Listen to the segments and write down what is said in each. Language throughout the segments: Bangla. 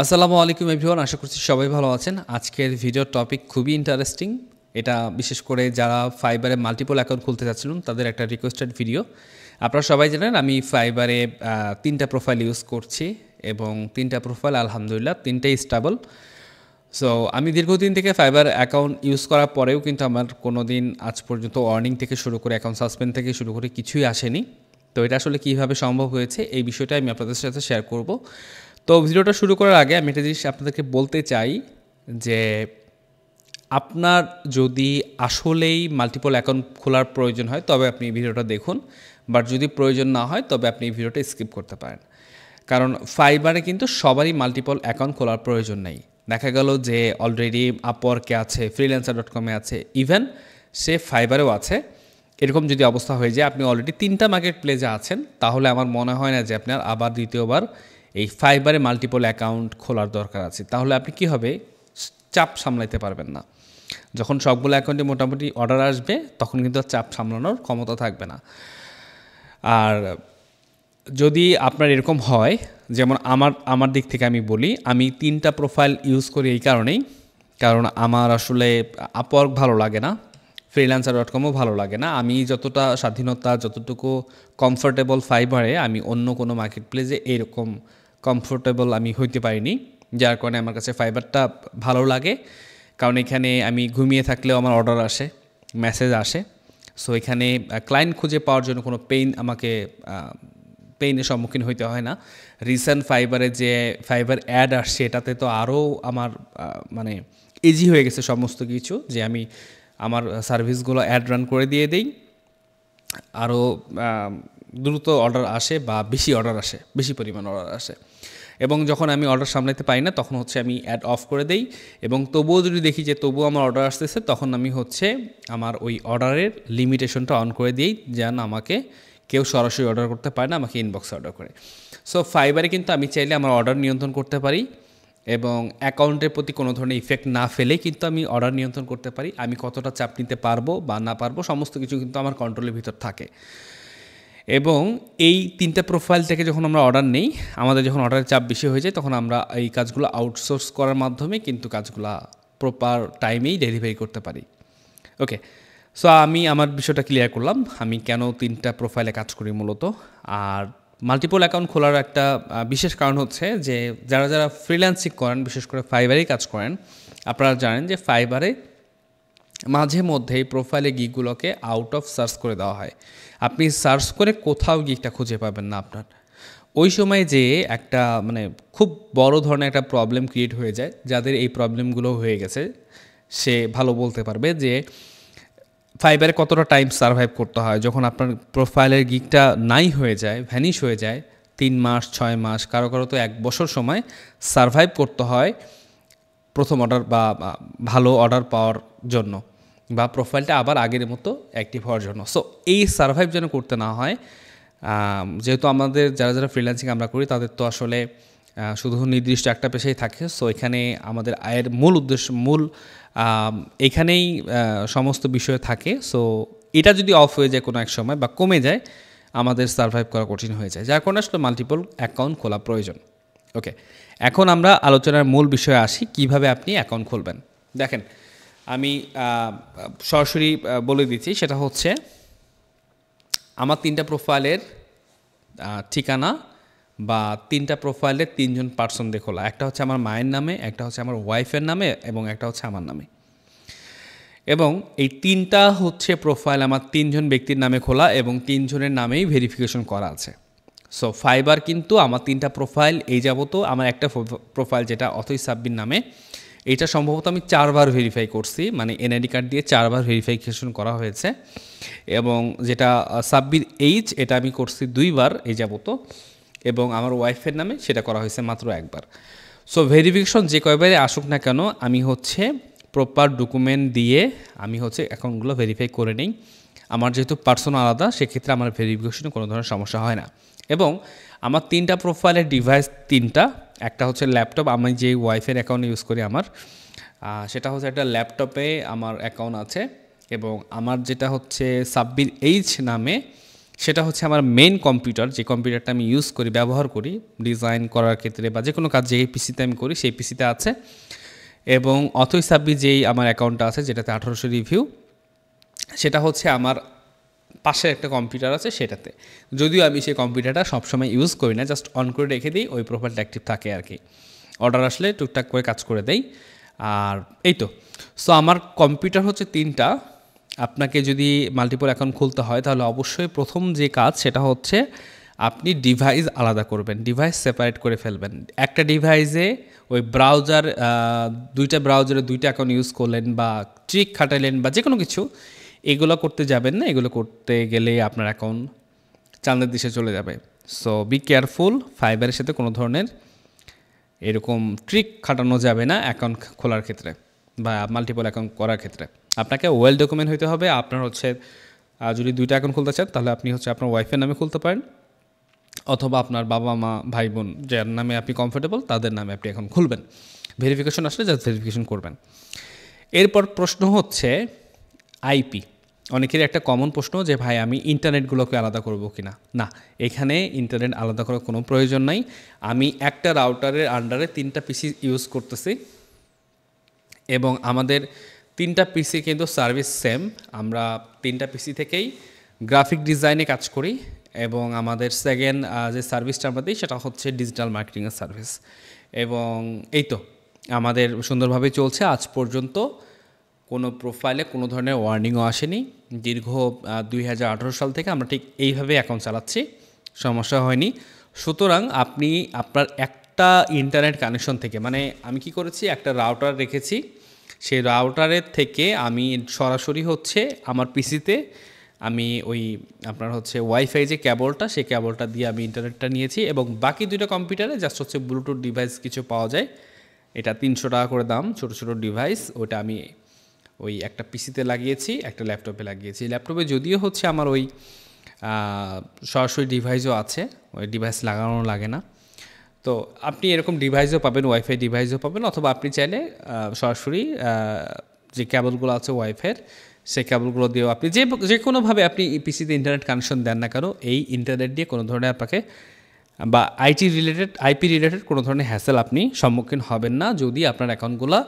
আসসালামু আলাইকুম এভরিওয়ান, আশা করছি সবাই ভালো আছেন। আজকের ভিডিওর টপিক খুবই ইন্টারেস্টিং। এটা বিশেষ করে যারা ফাইবারে মাল্টিপল অ্যাকাউন্ট খুলতে চাচ্ছিলেন তাদের একটা রিকোয়েস্টেড ভিডিও। আপনারা সবাই জানেন আমি ফাইবারে 3টা প্রোফাইল ইউজ করছি এবং 3টা প্রোফাইল আলহামদুলিল্লাহ 3টাই স্টেবল। সো আমি দীর্ঘদিন থেকে ফাইবার অ্যাকাউন্ট ইউজ করার পরেও কিন্তু আমার কোনো দিন আজ পর্যন্ত ওয়ার্নিং থেকে শুরু করে অ্যাকাউন্ট সাসপেন্ড থেকে শুরু করে কিছুই আসেনি। তো এটা আসলে কীভাবে সম্ভব হয়েছে এই বিষয়টা আমি আপনাদের সাথে শেয়ার করব। তো ভিডিওটা শুরু করার আগে আমি একটা জিনিস আপনাদেরকে বলতে চাই যে আপনার যদি আসলেই মাল্টিপল অ্যাকাউন্ট খোলার প্রয়োজন হয় তবে আপনি ভিডিওটা দেখুন, বাট যদি প্রয়োজন না হয় তবে আপনি ভিডিওটা স্কিপ করতে পারেন। কারণ ফাইবারে কিন্তু সবারই মাল্টিপল অ্যাকাউন্ট খোলার প্রয়োজন নেই। দেখা গেল যে অলরেডি আপওয়ার্কে আছে, ফ্রিল্যান্সার.com-এ আছে, ইভেন সে ফাইবারেও আছে। এরকম যদি অবস্থা হয়ে যায় আপনি অলরেডি 3টা মার্কেট প্লেসে আছেন, তাহলে আমার মনে হয় না যে আপনার আবার দ্বিতীয়বার এই ফাইবারে মাল্টিপল অ্যাকাউন্ট খোলার দরকার আছে। তাহলে আপনি কি হবে, চাপ সামলাইতে পারবেন না। যখন সবগুলো অ্যাকাউন্টে মোটামুটি অর্ডার আসবে তখন কিন্তু চাপ সামলানোর ক্ষমতা থাকবে না। আর যদি আপনার এরকম হয়, যেমন আমার দিক থেকে আমি বলি, আমি 3টা প্রোফাইল ইউজ করি এই কারণেই, কারণ আমার আসলে আপওয়ার্ক ভালো লাগে না, ফ্রিল্যান্সার.com-ও ভালো লাগে না। আমি যতটা স্বাধীনতা, যতটুকু কমফোর্টেবল ফাইবারে, আমি অন্য কোনো মার্কেট প্লেসে এরকম কমফোর্টেবল আমি হইতে পারিনি, যার কারণে আমার কাছে ফাইবারটা ভালো লাগে। কারণ এখানে আমি ঘুমিয়ে থাকলেও আমার অর্ডার আসে, মেসেজ আসে। সো এখানে ক্লায়েন্ট খুঁজে পাওয়ার জন্য কোনো পেইনের সম্মুখীন হইতে হয় না। রিসেন্ট ফাইবারে যে ফাইবার অ্যাড আসছে এটাতে তো আরও আমার মানে ইজি হয়ে গেছে সমস্ত কিছু, যে আমি আমার সার্ভিসগুলো অ্যাড রান করে দিয়ে দিই, আরও দ্রুত অর্ডার আসে বা বেশি অর্ডার আসে, বেশি পরিমাণ অর্ডার আসে। এবং যখন আমি অর্ডার সামলাতে পারি না তখন হচ্ছে আমি অ্যাড অফ করে দেই, এবং তবুও যদি দেখি যে তবুও আমার অর্ডার আসতেছে তখন আমি হচ্ছে আমার ওই অর্ডারের লিমিটেশনটা অন করে দিই, যেন আমাকে কেউ সরাসরি অর্ডার করতে পারে না, আমাকে ইনবক্সে অর্ডার করে। সো ফাইবারে কিন্তু আমি চাইলে আমার অর্ডার নিয়ন্ত্রণ করতে পারি এবং অ্যাকাউন্টের প্রতি কোনো ধরনের ইফেক্ট না ফেলে কিন্তু আমি অর্ডার নিয়ন্ত্রণ করতে পারি। আমি কতটা চাপ নিতে পারবো বা না পারবো সমস্ত কিছু কিন্তু আমার কন্ট্রোলের ভিতর থাকে। এবং এই 3টা প্রোফাইল থেকে যখন আমরা অর্ডার নেই, আমাদের যখন অর্ডারের চাপ বেশি হয়ে যায় তখন আমরা এই কাজগুলো আউটসোর্স করার মাধ্যমে কিন্তু কাজগুলো প্রপার টাইমেই ডেলিভারি করতে পারি। ওকে, সো আমি আমার বিষয়টা ক্লিয়ার করলাম আমি কেন 3টা প্রোফাইলে কাজ করি মূলত। আর মাল্টিপল অ্যাকাউন্ট খোলার একটা বিশেষ কারণ হচ্ছে যে যারা ফ্রিল্যান্সিং করেন, বিশেষ করে ফাইবারেই কাজ করেন, আপনারা জানেন যে ফাইবারে মাঝে মধ্যেই প্রোফাইলে গিকগুলোকে আউট অফ সার্চ করে দেওয়া হয়। আপনি সার্চ করে কোথাও গিকটা খুঁজে পাবেন না আপনার। ওই সময় যে একটা মানে খুব বড় ধরনের একটা প্রবলেম ক্রিয়েট হয়ে যায়, যাদের এই প্রবলেমগুলো হয়ে গেছে সে ভালো বলতে পারবে যে ফাইবারে কতটা টাইম সার্ভাইভ করতে হয় যখন আপনার প্রোফাইলের গিকটা নাই হয়ে যায়, ভ্যানিশ হয়ে যায়। 3 মাস, 6 মাস, কারো তো 1 বছর সময় সার্ভাইভ করতে হয় প্রথম অর্ডার বা ভালো অর্ডার পাওয়ার জন্য, বা প্রোফাইলটা আবার আগের মতো অ্যাক্টিভ হওয়ার জন্য। সো এই সার্ভাইভ যেন করতে না হয়, যেহেতু আমাদের যারা ফ্রিল্যান্সিং আমরা করি তাদের তো আসলে শুধু নির্দিষ্ট একটা পেশাই থাকে। সো এখানে আমাদের আয়ের মূল উদ্দেশ্য এখানেই সমস্ত বিষয় থাকে। সো এটা যদি অফ হয়ে যায় কোনো এক সময় বা কমে যায়, আমাদের সার্ভাইভ করা কঠিন হয়ে যায়, যার কারণে আসলে মাল্টিপল অ্যাকাউন্ট খোলা প্রয়োজন। ওকে, এখন আমরা আলোচনার মূল বিষয়ে আসি, কিভাবে আপনি অ্যাকাউন্ট খুলবেন। দেখেন, আমি সরাসরি বলে দিচ্ছি, সেটা হচ্ছে আমার 3টা প্রোফাইলের ঠিকানা বা 3টা প্রোফাইলের 3জন পার্সন দিয়ে খোলা। একটা হচ্ছে আমার মায়ের নামে, একটা হচ্ছে আমার ওয়াইফের নামে এবং একটা হচ্ছে আমার নামে। এবং এই 3টা হচ্ছে প্রোফাইল আমার 3জন ব্যক্তির নামে খোলা এবং 3 জনের নামেই ভেরিফিকেশন করা আছে। সো ফাইবার কিন্তু আমার 3টা প্রোফাইল এই যাবত, আমার একটা প্রোফাইল যেটা অথই সাব্বির নামে, এটা সম্ভবত আমি 4বার ভেরিফাই করছি, মানে এনআইডি কার্ড দিয়ে 4বার ভেরিফিকেশন করা হয়েছে। এবং যেটা সাব্বির এইচ, এটা আমি করছি 2বার এই যাবত, এবং আমার ওয়াইফের নামে সেটা করা হয়েছে মাত্র 1বার। সো ভেরিফিকেশন যে কয়বারে আসুক না কেন, আমি হচ্ছে প্রপার ডকুমেন্ট দিয়ে আমি হচ্ছে অ্যাকাউন্টগুলো ভেরিফাই করে নিই। আমার যেহেতু পার্সন আলাদা, সেক্ষেত্রে আমার ভেরিফিকেশনে কোনো ধরনের সমস্যা হয় না। এবং আমার 3টা প্রোফাইলের ডিভাইস 3টা, একটা হচ্ছে ল্যাপটপ, আমি যে ওয়াইফের অ্যাকাউন্ট ইউজ করি আমার, সেটা হচ্ছে একটা ল্যাপটপে আমার অ্যাকাউন্ট আছে, এবং আমার যেটা হচ্ছে সাব্বির এইচ নামে সেটা হচ্ছে আমার মেইন কম্পিউটার, যে কম্পিউটারটা আমি ইউজ করি, ব্যবহার করি ডিজাইন করার ক্ষেত্রে বা যে কোনো কাজ যে পিসিতে আমি করি সেই পিসিতে আছে। এবং অথই সাব্বি যেই আমার অ্যাকাউন্টটা আছে যেটাতে 1800 রিভিউ, সেটা হচ্ছে আমার পাশে একটা কম্পিউটার আছে সেটাতে। যদিও আমি সেই কম্পিউটারটা সবসময় ইউজ করি না, জাস্ট অন করে রেখে দিই, ওই প্রোফাইলটা অ্যাক্টিভ থাকে আর কি। অর্ডার আসলে টুকটাক করে কাজ করে দেই। আর এই তো। সো আমার কম্পিউটার হচ্ছে 3টা। আপনাকে যদি মাল্টিপল অ্যাকাউন্ট খুলতে হয় তাহলে অবশ্যই প্রথম যে কাজ সেটা হচ্ছে আপনি ডিভাইস আলাদা করবেন, ডিভাইস সেপারেট করে ফেলবেন। একটা ডিভাইসে ওই ব্রাউজার, 2টা ব্রাউজারে 2টা অ্যাকাউন্ট ইউজ করলেন বা ট্রিক খাটালেন বা যে কোনো কিছু, এগুলো করতে যাবেন না। এগুলো করতে গেলে আপনার অ্যাকাউন্ট চাঁদের দিশে চলে যাবে। সো বি কেয়ারফুল, ফাইবারের সাথে কোনো ধরনের এরকম ট্রিক খাটানো যাবে না অ্যাকাউন্ট খোলার ক্ষেত্রে বা মাল্টিপল অ্যাকাউন্ট করার ক্ষেত্রে। আপনাকে ওয়েল ডকুমেন্ট হইতে হবে। আপনার হচ্ছে যদি 2টা অ্যাকাউন্ট খুলতে চান তাহলে আপনি হচ্ছে আপনার ওয়াইফের নামে খুলতে পারেন, অথবা আপনার বাবা মা ভাই বোন যার নামে আপনি কমফোর্টেবল তাদের নামে আপনি এখন খুলবেন। ভেরিফিকেশন আসলে জাস্ট ভেরিফিকেশন করবেন। এরপর প্রশ্ন হচ্ছে আইপি। অনেকের একটা কমন প্রশ্ন যে ভাই আমি ইন্টারনেটগুলোকে আলাদা করব কি না। না, এখানে ইন্টারনেট আলাদা করার কোনো প্রয়োজন নাই। আমি একটা রাউটারের আন্ডারে 3টা পিসি ইউজ করতেছি এবং আমাদের 3টা পিসি কিন্তু সার্ভিস সেম। আমরা 3টা পিসি থেকেই গ্রাফিক ডিজাইনে কাজ করি এবং আমাদের সেকেন্ড যে সার্ভিসটা আমরা দিই সেটা হচ্ছে ডিজিটাল মার্কেটিংয়ের সার্ভিস। এবং এই তো আমাদের সুন্দরভাবে চলছে আজ পর্যন্ত। কোনো প্রোফাইলে কোনো ধরনের ওয়ার্নিংও আসেনি। দীর্ঘ 2018 সাল থেকে আমরা ঠিক এইভাবে অ্যাকাউন্ট চালাচ্ছি, সমস্যা হয়নি। সুতরাং আপনি আপনার একটা ইন্টারনেট কানেকশন থেকে, মানে আমি কি করেছি, একটা রাউটার রেখেছি, সেই রাউটারের থেকে আমি সরাসরি হচ্ছে আমার পিসিতে আমি ওই আপনার হচ্ছে ওয়াইফাই যে কেবলটা, সেই কেবলটা দিয়ে আমি ইন্টারনেটটা নিয়েছি এবং বাকি 2টা কম্পিউটারে জাস্ট হচ্ছে ব্লুটুথ ডিভাইস কিছু পাওয়া যায়, এটা 300 টাকা করে দাম, ছোটো ছোটো ডিভাইস, ওটা আমি ওই একটা পিসিতে লাগিয়েছি, একটা ল্যাপটপে লাগিয়েছি। ল্যাপটপে যদিও হচ্ছে আমার ওই সরাসরি ডিভাইসও আছে, ওই ডিভাইস লাগানো লাগে না। তো আপনি এরকম ডিভাইসও পাবেন, ওয়াইফাই ডিভাইসও পাবেন, অথবা আপনি চাইলে সরাসরি যে কেবলগুলো আছে ওয়াইফাইয়ের, সেই কেবলগুলো দিয়েও আপনি যে কোনোভাবে আপনি পিসিতে ইন্টারনেট কানেকশন দেন না কেন, এই ইন্টারনেট দিয়ে কোনো ধরনের আপনাকে বা আইপি রিলেটেড কোনো ধরনের হ্যাসেল আপনি সম্মুখীন হবেন না যদি আপনার অ্যাকাউন্টগুলো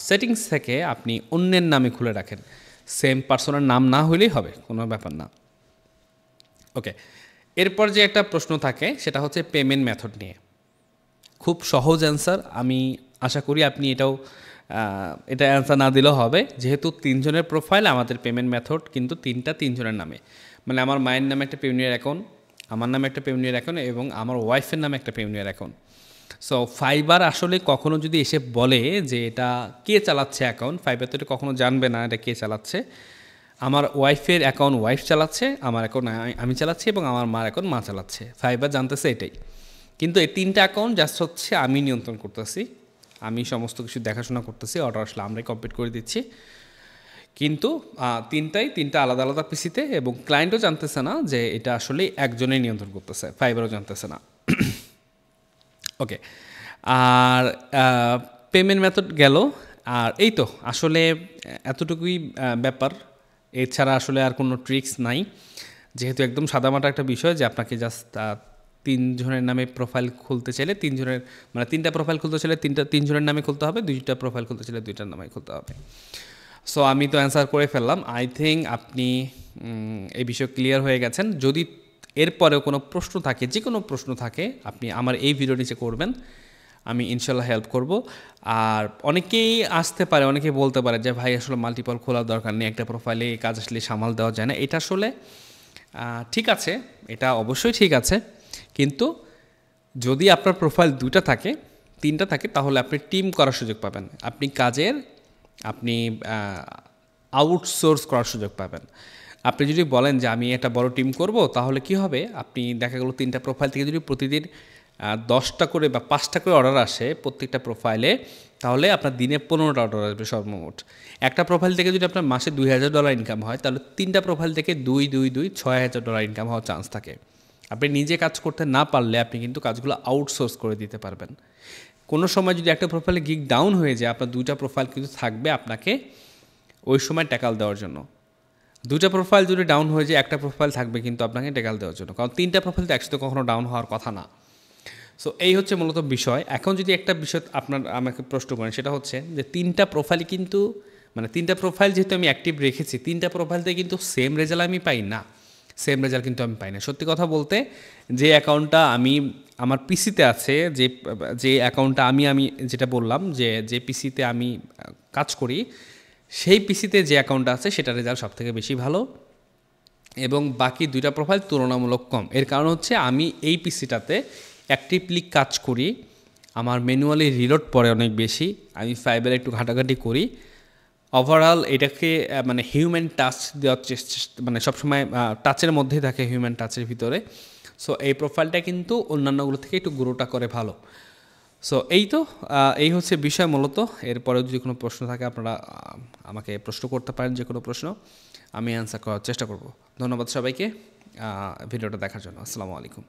সেটিংস থেকে আপনি অন্যের নামে খুলে রাখেন। সেম পার্সনের নাম না হইলেই হবে, কোনো ব্যাপার না। ওকে, এরপর যে একটা প্রশ্ন থাকে সেটা হচ্ছে পেমেন্ট মেথড নিয়ে। খুব সহজ অ্যান্সার, আমি আশা করি আপনি এটা অ্যান্সার না দিলেও হবে। যেহেতু 3 জনের প্রোফাইল, আমাদের পেমেন্ট মেথড কিন্তু 3 জনের নামে। মানে আমার মায়ের নামে একটা পেউনিয়ার অ্যাকাউন্ট, আমার নামে একটা পেউনিয়ার অ্যাকাউন্ট এবং আমার ওয়াইফের নামে একটা পেউনিয়ার অ্যাকাউন্ট। সো ফাইবার আসলে কখনো যদি এসে বলে যে এটা কে চালাচ্ছে অ্যাকাউন্ট, ফাইবার তো এটা কখনো জানবে না এটা কে চালাচ্ছে। আমার ওয়াইফের অ্যাকাউন্ট ওয়াইফ চালাচ্ছে, আমার অ্যাকাউন্ট আমি চালাচ্ছি এবং আমার মার অ্যাকাউন্ট মা চালাচ্ছে। ফাইবার জানতেছে এটাই। কিন্তু এই 3টা অ্যাকাউন্ট জাস্ট হচ্ছে আমি নিয়ন্ত্রণ করতেছি, আমি সমস্ত কিছু দেখাশোনা করতেছি, অর্ডার আসলে আমরাই কমপ্লিট করে দিচ্ছি। কিন্তু 3টা আলাদা আলাদা পিসিতে, এবং ক্লায়েন্টও জানতেছে না যে এটা আসলে একজনেই নিয়ন্ত্রণ করতেছে, ফাইবারও জানতেছে না। ওকে, আর পেমেন্ট মেথড গেল। আর এই তো আসলে এতটুকুই ব্যাপার, এছাড়া আসলে আর কোনো ট্রিক্স নাই। যেহেতু একদম সাদামাটা একটা বিষয় যে আপনাকে জাস্ট 3 জনের নামে প্রোফাইল খুলতে চাইলে 3 জনের, মানে 3টা প্রোফাইল খুলতে চাইলে 3 জনের নামে খুলতে হবে, 2টা প্রোফাইল খুলতে চাইলে 2টার নামে খুলতে হবে। সো আমি তো অ্যান্সার করে ফেললাম। আই থিঙ্ক আপনি এই বিষয়ে ক্লিয়ার হয়ে গেছেন। যদি এরপরেও কোনো প্রশ্ন থাকে, যে কোনো প্রশ্ন থাকে, আপনি আমার এই ভিডিও নিচে করবেন, আমি ইনশাল্লাহ হেল্প করব। আর অনেকেই আসতে পারে, অনেকেই বলতে পারে যে ভাই আসলে মাল্টিপল খোলার দরকার নেই, একটা প্রোফাইলে কাজ আসলে সামাল দেওয়া যায় না। এটা আসলে ঠিক আছে, এটা অবশ্যই ঠিক আছে, কিন্তু যদি আপনার প্রোফাইল 2টা থাকে, 3টা থাকে, তাহলে আপনি টিম করার সুযোগ পাবেন, আপনি কাজের আউটসোর্স করার সুযোগ পাবেন। আপনি যদি বলেন যে আমি একটা বড় টিম করব, তাহলে কি হবে, আপনি দেখা গেল 3টা প্রোফাইল থেকে যদি প্রতিদিন 10টা করে বা 5টা করে অর্ডার আসে প্রত্যেকটা প্রোফাইলে, তাহলে আপনার দিনে 15টা অর্ডার আসবে সর্বমোট। একটা প্রোফাইল থেকে যদি আপনার মাসে $2000 ইনকাম হয়, তাহলে 3টা প্রোফাইল থেকে 2 $6000 ইনকাম হওয়ার চান্স থাকে। আপনি নিজে কাজ করতে না পারলে আপনি কিন্তু কাজগুলো আউটসোর্স করে দিতে পারবেন। কোনো সময় যদি একটা প্রোফাইলে গিগ ডাউন হয়ে যায়, আপনার 2টা প্রোফাইল কিন্তু থাকবে আপনাকে ওই সময় ট্যাকল দেওয়ার জন্য। দুইটা প্রোফাইল যদি ডাউন হয়ে যায় একটা প্রোফাইল থাকবে কিন্তু আপনাকে টেকাল দেওয়ার জন্য, কারণ তিনটা প্রোফাইল তো একসাথে কখনো ডাউন হওয়ার কথা না। সো এই হচ্ছে মূলত বিষয়। এখন যদি একটা বিষয় আমাকে প্রশ্ন করেন, সেটা হচ্ছে যে তিনটা প্রোফাইল কিন্তু মানে তিনটা প্রোফাইল যেহেতু আমি অ্যাক্টিভ রেখেছি, তিনটা প্রোফাইলতে কিন্তু সেম রেজাল্ট আমি পাই না, সেম রেজাল্ট কিন্তু আমি পাই না। সত্যি কথা বলতে, যে অ্যাকাউন্টটা আমি আমার পিসিতে আছে, যে অ্যাকাউন্টটা আমি যেটা বললাম যে পিসিতে আমি কাজ করি, সেই পিসিতে যে অ্যাকাউন্টটা আছে সেটার রেজাল্ট সবথেকে বেশি ভালো, এবং বাকি দুইটা প্রোফাইল তুলনামূলক কম। এর কারণ হচ্ছে আমি এই পিসিটাতে অ্যাক্টিভলি কাজ করি, আমার ম্যানুয়ালি রিলোড পড়ে অনেক বেশি, আমি ফাইবারে একটু ঘাটাঘাটি করি। ওভারঅল এটাকে মানে হিউম্যান টাচ দেওয়ার চেষ্টা, মানে সবসময় টাচের মধ্যেই থাকে, হিউম্যান টাচের ভিতরে। সো এই প্রোফাইলটা কিন্তু অন্যান্যগুলো থেকে একটু গ্রোটা করে ভালো। সো এই হচ্ছে বিষয় মূলত। এরপরেও যদি কোনো প্রশ্ন থাকে আপনারা আমাকে প্রশ্ন করতে পারেন, যে কোনো প্রশ্ন আমি অ্যান্সার করার চেষ্টা করব। ধন্যবাদ সবাইকে ভিডিওটা দেখার জন্য। আসসালামু আলাইকুম।